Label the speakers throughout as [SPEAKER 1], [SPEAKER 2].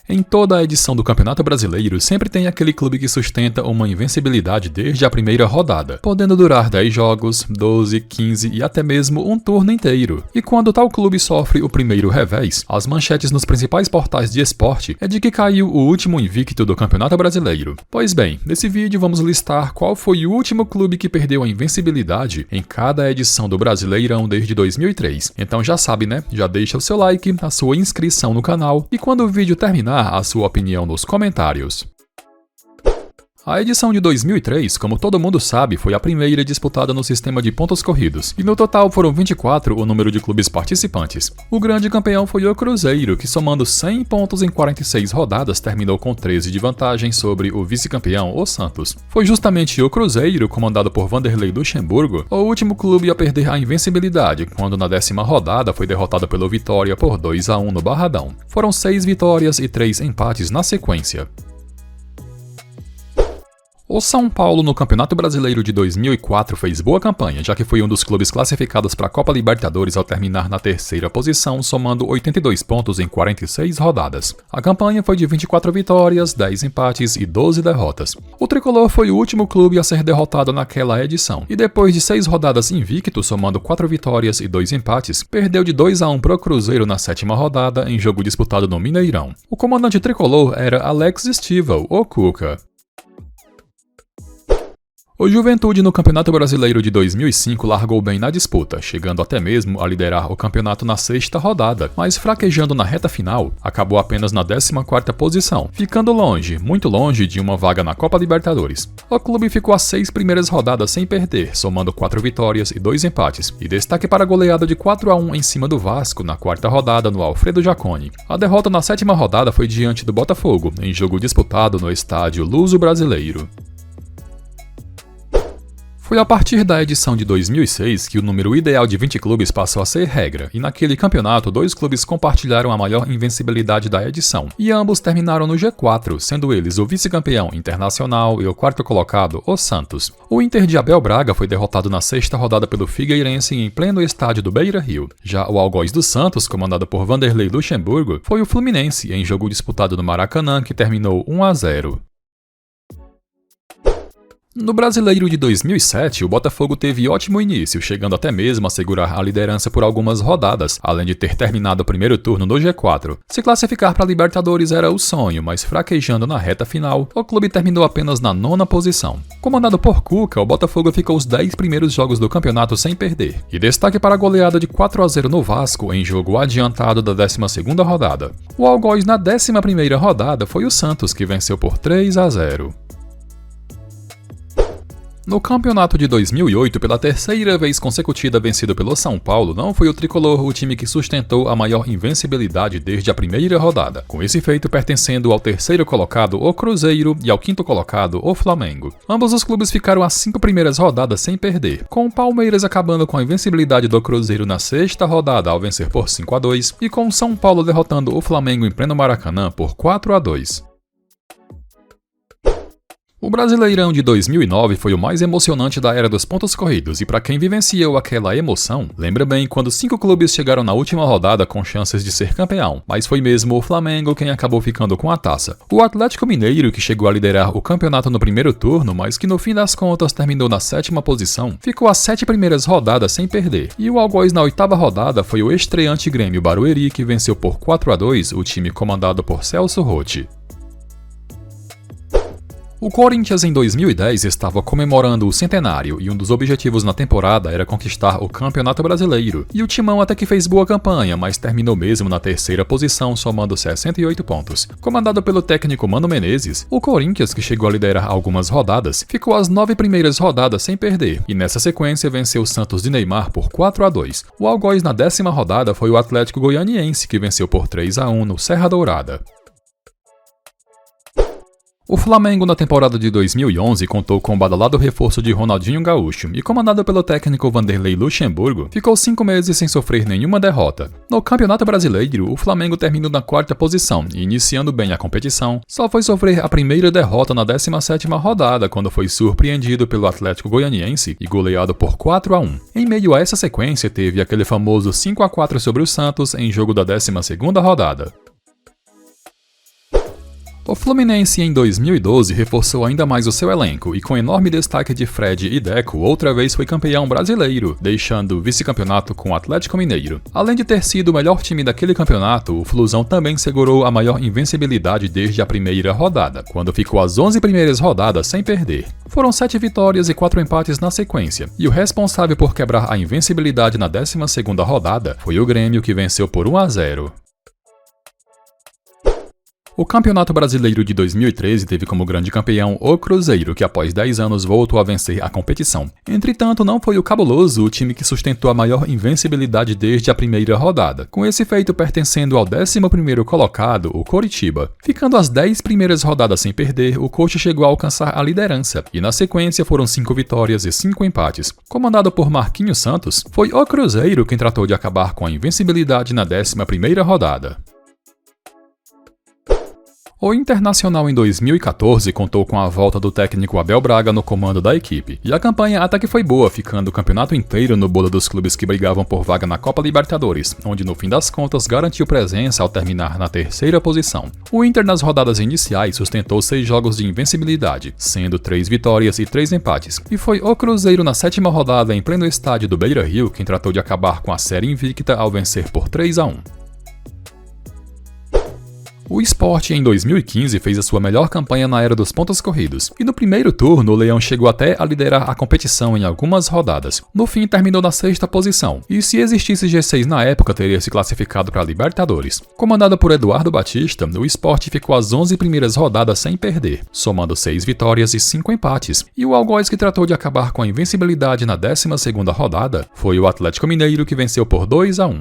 [SPEAKER 1] Em toda a edição do Campeonato Brasileiro, sempre tem aquele clube que sustenta uma invencibilidade desde a primeira rodada, podendo durar 10 jogos, 12, 15 e até mesmo um turno inteiro. E quando tal clube sofre o primeiro revés, as manchetes nos principais portais de esporte é de que caiu o último invicto do Campeonato Brasileiro. Pois bem, nesse vídeo vamos listar qual foi o último clube que perdeu a invencibilidade em cada edição do Brasileirão desde 2003. Então já sabe, né? Já deixa o seu like, a sua inscrição no canal e quando o vídeo terminar, a sua opinião nos comentários. A edição de 2003, como todo mundo sabe, foi a primeira disputada no sistema de pontos corridos, e no total foram 24 o número de clubes participantes. O grande campeão foi o Cruzeiro, que somando 100 pontos em 46 rodadas terminou com 13 de vantagem sobre o vice-campeão, o Santos. Foi justamente o Cruzeiro, comandado por Vanderlei Luxemburgo, o último clube a perder a invencibilidade, quando na 10ª rodada foi derrotado pelo Vitória por 2-1 no Barradão. Foram 6 vitórias e 3 empates na sequência. O São Paulo no Campeonato Brasileiro de 2004 fez boa campanha, já que foi um dos clubes classificados para a Copa Libertadores ao terminar na 3ª posição, somando 82 pontos em 46 rodadas. A campanha foi de 24 vitórias, 10 empates e 12 derrotas. O tricolor foi o último clube a ser derrotado naquela edição, e depois de 6 rodadas invicto, somando 4 vitórias e 2 empates, perdeu de 2-1 para o Cruzeiro na 7ª rodada em jogo disputado no Mineirão. O comandante tricolor era Alex Stivel, o Cuca. O Juventude no Campeonato Brasileiro de 2005 largou bem na disputa, chegando até mesmo a liderar o campeonato na 6ª rodada, mas fraquejando na reta final, acabou apenas na 14ª posição, ficando longe, muito longe de uma vaga na Copa Libertadores. O clube ficou as 6 primeiras rodadas sem perder, somando 4 vitórias e 2 empates, e destaque para a goleada de 4-1 em cima do Vasco na 4ª rodada no Alfredo Jaconi. A derrota na 7ª rodada foi diante do Botafogo, em jogo disputado no estádio Luso-Brasileiro. Foi a partir da edição de 2006 que o número ideal de 20 clubes passou a ser regra, e naquele campeonato 2 clubes compartilharam a maior invencibilidade da edição, e ambos terminaram no G4, sendo eles o vice-campeão Internacional e o 4º colocado, o Santos. O Inter de Abel Braga foi derrotado na 6ª rodada pelo Figueirense em pleno estádio do Beira-Rio. Já o Algoz do Santos, comandado por Vanderlei Luxemburgo, foi o Fluminense em jogo disputado no Maracanã que terminou 1-0. No Brasileiro de 2007, o Botafogo teve ótimo início, chegando até mesmo a segurar a liderança por algumas rodadas, além de ter terminado o primeiro turno no G4. Se classificar para a Libertadores era o sonho, mas fraquejando na reta final, o clube terminou apenas na 9ª posição. Comandado por Cuca, o Botafogo ficou os 10 primeiros jogos do campeonato sem perder, e destaque para a goleada de 4-0 no Vasco em jogo adiantado da 12ª rodada. O algoz na 11ª rodada foi o Santos, que venceu por 3-0. No campeonato de 2008, pela 3ª vez consecutiva vencido pelo São Paulo, não foi o tricolor o time que sustentou a maior invencibilidade desde a primeira rodada, com esse feito pertencendo ao 3º colocado, o Cruzeiro, e ao 5º colocado, o Flamengo. Ambos os clubes ficaram as 5 primeiras rodadas sem perder, com o Palmeiras acabando com a invencibilidade do Cruzeiro na 6ª rodada ao vencer por 5-2, e com o São Paulo derrotando o Flamengo em pleno Maracanã por 4-2. O Brasileirão de 2009 foi o mais emocionante da era dos pontos corridos e para quem vivenciou aquela emoção, lembra bem quando 5 clubes chegaram na última rodada com chances de ser campeão, mas foi mesmo o Flamengo quem acabou ficando com a taça. O Atlético Mineiro, que chegou a liderar o campeonato no primeiro turno, mas que no fim das contas terminou na 7ª posição, ficou as 7 primeiras rodadas sem perder. E o algoz na 8ª rodada foi o estreante Grêmio Barueri, que venceu por 4-2 o time comandado por Celso Rotti. O Corinthians em 2010 estava comemorando o centenário e um dos objetivos na temporada era conquistar o Campeonato Brasileiro. E o Timão até que fez boa campanha, mas terminou mesmo na 3ª posição, somando 68 pontos. Comandado pelo técnico Mano Menezes, o Corinthians, que chegou a liderar algumas rodadas, ficou as 9 primeiras rodadas sem perder, e nessa sequência venceu o Santos de Neymar por 4-2. O algoz na 10ª rodada foi o Atlético Goianiense, que venceu por 3-1 no Serra Dourada. O Flamengo na temporada de 2011 contou com o badalado reforço de Ronaldinho Gaúcho e, comandado pelo técnico Vanderlei Luxemburgo, ficou 5 meses sem sofrer nenhuma derrota. No Campeonato Brasileiro, o Flamengo terminou na 4ª posição e, iniciando bem a competição, só foi sofrer a primeira derrota na 17ª rodada, quando foi surpreendido pelo Atlético Goianiense e goleado por 4-1. Em meio a essa sequência, teve aquele famoso 5-4 sobre o Santos em jogo da 12ª rodada. O Fluminense em 2012 reforçou ainda mais o seu elenco e com enorme destaque de Fred e Deco outra vez foi campeão brasileiro, deixando o vice-campeonato com o Atlético Mineiro. Além de ter sido o melhor time daquele campeonato, o Flusão também segurou a maior invencibilidade desde a primeira rodada, quando ficou as 11 primeiras rodadas sem perder. Foram 7 vitórias e 4 empates na sequência, e o responsável por quebrar a invencibilidade na 12ª rodada foi o Grêmio, que venceu por 1-0. O Campeonato Brasileiro de 2013 teve como grande campeão o Cruzeiro, que após 10 anos voltou a vencer a competição. Entretanto, não foi o Cabuloso o time que sustentou a maior invencibilidade desde a primeira rodada, com esse feito pertencendo ao 11º colocado, o Coritiba. Ficando as 10 primeiras rodadas sem perder, o Coxa chegou a alcançar a liderança, e na sequência foram 5 vitórias e 5 empates. Comandado por Marquinhos Santos, foi o Cruzeiro quem tratou de acabar com a invencibilidade na 11ª rodada. O Internacional em 2014 contou com a volta do técnico Abel Braga no comando da equipe, e a campanha até que foi boa, ficando o campeonato inteiro no bolo dos clubes que brigavam por vaga na Copa Libertadores, onde no fim das contas garantiu presença ao terminar na 3ª posição. O Inter nas rodadas iniciais sustentou 6 jogos de invencibilidade, sendo 3 vitórias e 3 empates, e foi o Cruzeiro na 7ª rodada em pleno estádio do Beira-Rio quem tratou de acabar com a série invicta ao vencer por 3-1. O Sport em 2015 fez a sua melhor campanha na era dos pontos corridos, e no primeiro turno o Leão chegou até a liderar a competição em algumas rodadas. No fim terminou na 6ª posição, e se existisse G6 na época teria se classificado para a Libertadores. Comandado por Eduardo Batista, o Sport ficou as 11 primeiras rodadas sem perder, somando 6 vitórias e 5 empates, e o algoz que tratou de acabar com a invencibilidade na 12ª rodada foi o Atlético Mineiro, que venceu por 2-1.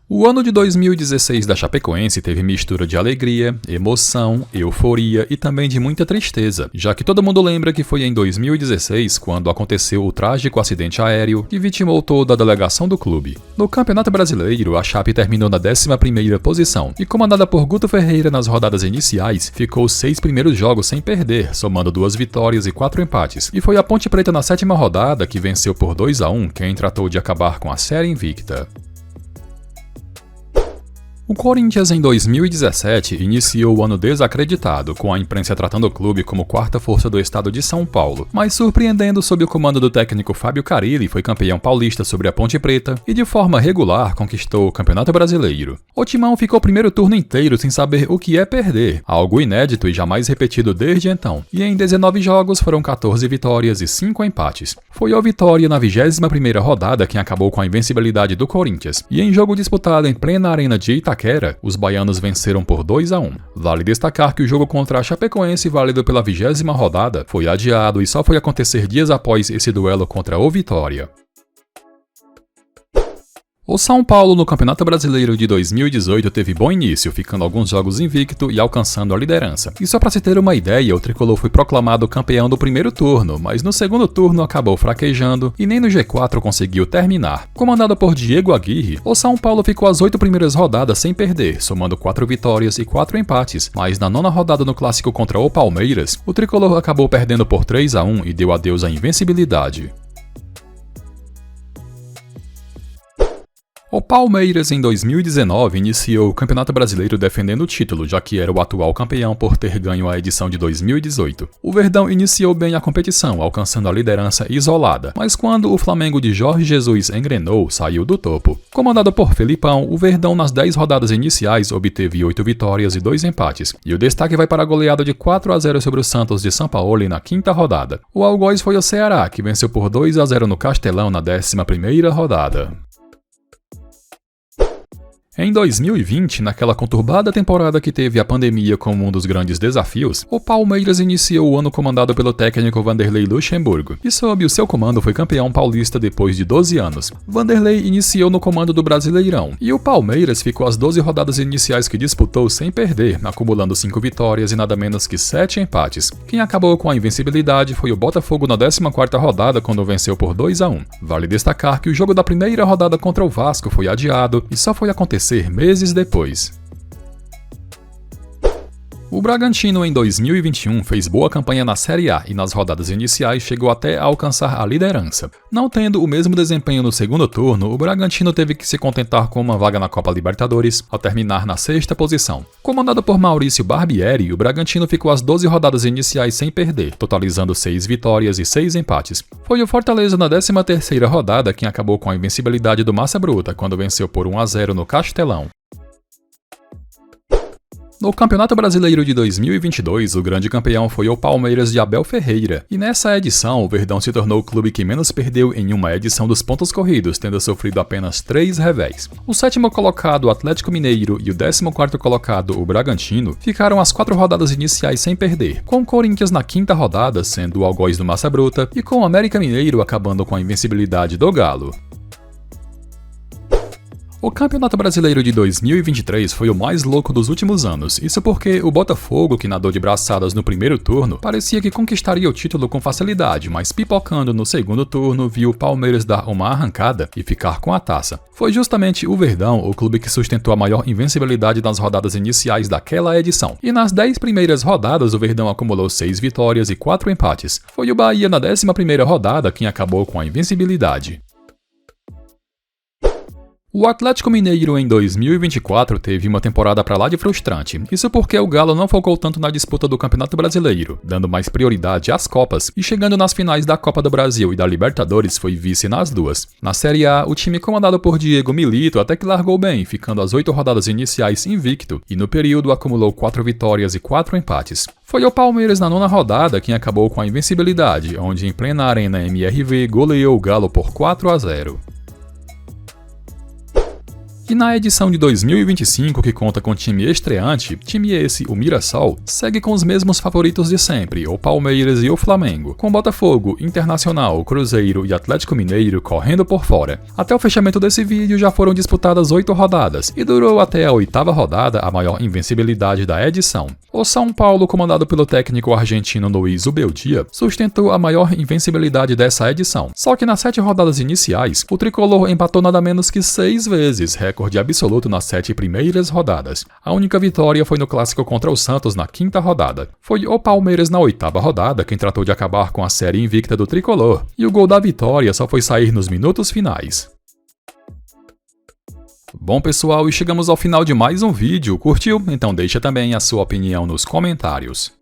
[SPEAKER 1] O ano de 2016 da Chapecoense teve mistura de alegria, emoção, euforia e também de muita tristeza, já que todo mundo lembra que foi em 2016 quando aconteceu o trágico acidente aéreo que vitimou toda a delegação do clube. No Campeonato Brasileiro, a Chape terminou na 11ª posição e, comandada por Guto Ferreira nas rodadas iniciais, ficou os 6 primeiros jogos sem perder, somando 2 vitórias e 4 empates, e foi a Ponte Preta na 7ª rodada que venceu por 2-1 quem tratou de acabar com a série invicta. O Corinthians em 2017 iniciou o ano desacreditado, com a imprensa tratando o clube como 4ª força do estado de São Paulo, mas surpreendendo sob o comando do técnico Fábio Carille, foi campeão paulista sobre a Ponte Preta e de forma regular conquistou o Campeonato Brasileiro. O Timão ficou o primeiro turno inteiro sem saber o que é perder, algo inédito e jamais repetido desde então, e em 19 jogos foram 14 vitórias e 5 empates. Foi o Vitória na 21ª rodada quem acabou com a invencibilidade do Corinthians, e em jogo disputado em plena arena de Itaquera, os baianos venceram por 2-1. Vale destacar que o jogo contra a Chapecoense, válido pela 20ª rodada, foi adiado e só foi acontecer dias após esse duelo contra o Vitória. O São Paulo no Campeonato Brasileiro de 2018 teve bom início, ficando alguns jogos invicto e alcançando a liderança. E só para se ter uma ideia, o tricolor foi proclamado campeão do primeiro turno, mas no segundo turno acabou fraquejando e nem no G4 conseguiu terminar. Comandado por Diego Aguirre, o São Paulo ficou as 8 primeiras rodadas sem perder, somando 4 vitórias e 4 empates, mas na 9ª rodada no clássico contra o Palmeiras, o tricolor acabou perdendo por 3-1 e deu adeus à invencibilidade. O Palmeiras, em 2019, iniciou o Campeonato Brasileiro defendendo o título, já que era o atual campeão por ter ganho a edição de 2018. O Verdão iniciou bem a competição, alcançando a liderança isolada, mas quando o Flamengo de Jorge Jesus engrenou, saiu do topo. Comandado por Felipão, o Verdão nas 10 rodadas iniciais obteve 8 vitórias e 2 empates, e o destaque vai para a goleada de 4-0 sobre o Santos de São Paulo na 5ª rodada. O algoz foi o Ceará, que venceu por 2-0 no Castelão na 11ª rodada. Em 2020, naquela conturbada temporada que teve a pandemia como um dos grandes desafios, o Palmeiras iniciou o ano comandado pelo técnico Vanderlei Luxemburgo, e sob o seu comando foi campeão paulista depois de 12 anos. Vanderlei iniciou no comando do Brasileirão, e o Palmeiras ficou as 12 rodadas iniciais que disputou sem perder, acumulando 5 vitórias e nada menos que 7 empates. Quem acabou com a invencibilidade foi o Botafogo na 14ª rodada, quando venceu por 2-1. Vale destacar que o jogo da primeira rodada contra o Vasco foi adiado e só foi acontecer meses depois. O Bragantino em 2021 fez boa campanha na Série A e nas rodadas iniciais chegou até a alcançar a liderança. Não tendo o mesmo desempenho no segundo turno, o Bragantino teve que se contentar com uma vaga na Copa Libertadores, ao terminar na sexta posição. Comandado por Maurício Barbieri, o Bragantino ficou as 12 rodadas iniciais sem perder, totalizando 6 vitórias e 6 empates. Foi o Fortaleza na 13ª rodada quem acabou com a invencibilidade do Massa Bruta, quando venceu por 1-0 no Castelão. No Campeonato Brasileiro de 2022, o grande campeão foi o Palmeiras de Abel Ferreira, e nessa edição o Verdão se tornou o clube que menos perdeu em uma edição dos pontos corridos, tendo sofrido apenas 3 revés. O 7º colocado, o Atlético Mineiro, e o 14º colocado, o Bragantino, ficaram as 4 rodadas iniciais sem perder, com o Corinthians na 5ª rodada, sendo o algoz do Massa Bruta, e com o América Mineiro acabando com a invencibilidade do Galo. O Campeonato Brasileiro de 2023 foi o mais louco dos últimos anos, isso porque o Botafogo, que nadou de braçadas no primeiro turno, parecia que conquistaria o título com facilidade, mas pipocando no segundo turno, viu o Palmeiras dar uma arrancada e ficar com a taça. Foi justamente o Verdão, o clube que sustentou a maior invencibilidade nas rodadas iniciais daquela edição, e nas 10 primeiras rodadas o Verdão acumulou 6 vitórias e 4 empates. Foi o Bahia na 11ª rodada quem acabou com a invencibilidade. O Atlético Mineiro em 2024 teve uma temporada pra lá de frustrante, isso porque o Galo não focou tanto na disputa do Campeonato Brasileiro, dando mais prioridade às Copas, e chegando nas finais da Copa do Brasil e da Libertadores foi vice nas duas. Na Série A, o time comandado por Diego Milito até que largou bem, ficando as 8 rodadas iniciais invicto, e no período acumulou 4 vitórias e 4 empates. Foi o Palmeiras na 9ª rodada quem acabou com a invencibilidade, onde em plena Arena MRV goleou o Galo por 4-0. E na edição de 2025, que conta com time estreante, time esse, o Mirassol, segue com os mesmos favoritos de sempre, o Palmeiras e o Flamengo, com Botafogo, Internacional, Cruzeiro e Atlético Mineiro correndo por fora. Até o fechamento desse vídeo já foram disputadas 8 rodadas, e durou até a 8ª rodada a maior invencibilidade da edição. O São Paulo, comandado pelo técnico argentino Luiz Ubeldia, sustentou a maior invencibilidade dessa edição. Só que nas 7 rodadas iniciais, o tricolor empatou nada menos que 6 vezes, recorde absoluto nas 7 primeiras rodadas. A única vitória foi no clássico contra o Santos na 5ª rodada. Foi o Palmeiras na 8ª rodada quem tratou de acabar com a série invicta do tricolor, e o gol da vitória só foi sair nos minutos finais. Bom pessoal, e chegamos ao final de mais um vídeo. Curtiu? Então deixa também a sua opinião nos comentários.